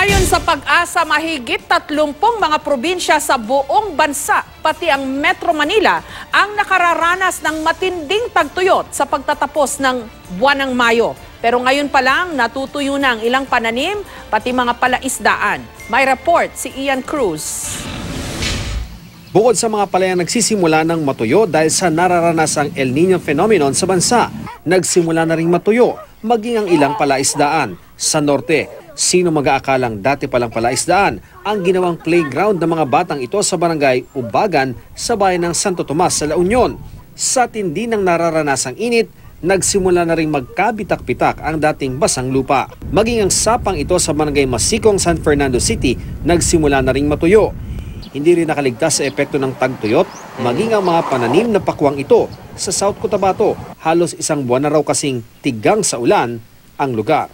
Ayon sa Pag-asa, mahigit 30 mga probinsya sa buong bansa, pati ang Metro Manila, ang nakararanas ng matinding tagtuyot sa pagtatapos ng buwan ng Mayo. Pero ngayon pa lang, natutuyo na ang ilang pananim, pati mga palaisdaan. May report si Ian Cruz. Bukod sa mga palayang nagsisimula ng matuyo dahil sa nararanasang El Niño phenomenon sa bansa, nagsimula na ring matuyo, maging ang ilang palaisdaan. Sa norte, sino mag-aakalang dati palang palaisdaan ang ginawang playground ng mga batang ito sa barangay Ubagan sa bayan ng Santo Tomas sa La Union. Sa tindi ng nararanasang init, nagsimula na ring magkabitak-bitak ang dating basang lupa. Maging ang sapang ito sa barangay Masikong, San Fernando City, nagsimula na ring matuyo. Hindi rin nakaligtas sa epekto ng tagtuyot, maging ang mga pananim na pakwang ito sa South Cotabato. Halos isang buwan na raw kasing tigang sa ulan ang lugar.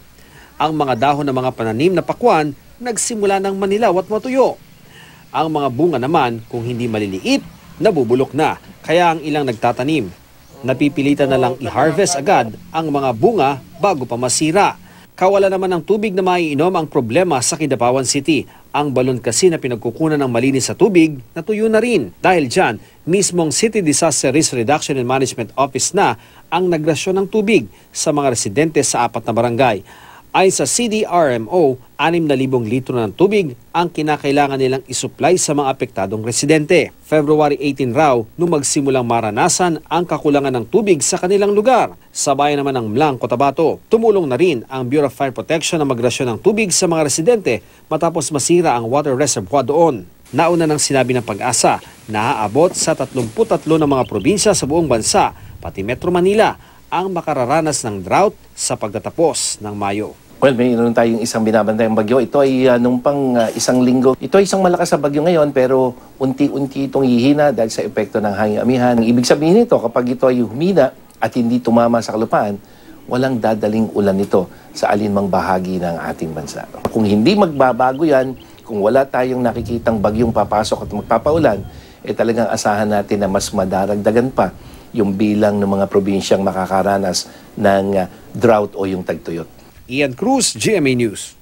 Ang mga dahon ng mga pananim na pakwan nagsimula ng manilaw at matuyo. Ang mga bunga naman, kung hindi maliliit, nabubulok na. Kaya ang ilang nagtatanim, napipilitan na lang i-harvest agad ang mga bunga bago pa masira. Kawala naman ng tubig na maiinom ang problema sa Kidapawan City. Ang balon kasi na pinagkukunan ng malinis sa tubig, natuyo na rin. Dahil dyan, mismong City Disaster Risk Reduction and Management Office na ang nagrasyon ng tubig sa mga residente sa 4 na barangay. Ayon sa CDRMO, 6,000 litro ng tubig ang kinakailangan nilang isupply sa mga apektadong residente. February 18 raw nung magsimulang maranasan ang kakulangan ng tubig sa kanilang lugar. Sa bayan naman ng Mlang, Cotabato, tumulong na rin ang Bureau of Fire Protection na magrasyon ng tubig sa mga residente matapos masira ang water reservoir doon. Nauna nang sinabi ng Pag-asa na aabot sa 33 ng mga probinsya sa buong bansa, pati Metro Manila, ang makararanas ng drought sa pagtatapos ng Mayo. Well, mayroon tayong isang binabantayang bagyo. Ito ay nung pang isang linggo. Ito ay isang malakas na bagyo ngayon pero unti-unti itong hihina dahil sa epekto ng hangin amihan. Ang ibig sabihin nito, kapag ito ay humina at hindi tumama sa kalupaan, walang dadaling ulan nito sa alinmang bahagi ng ating bansa. Kung hindi magbabago yan, kung wala tayong nakikitang bagyong papasok at magpapaulan, talagang asahan natin na mas madaragdagan pa yung bilang ng mga probinsyang makakaranas ng drought o yung tagtuyot. Ian Cruz, GMA News.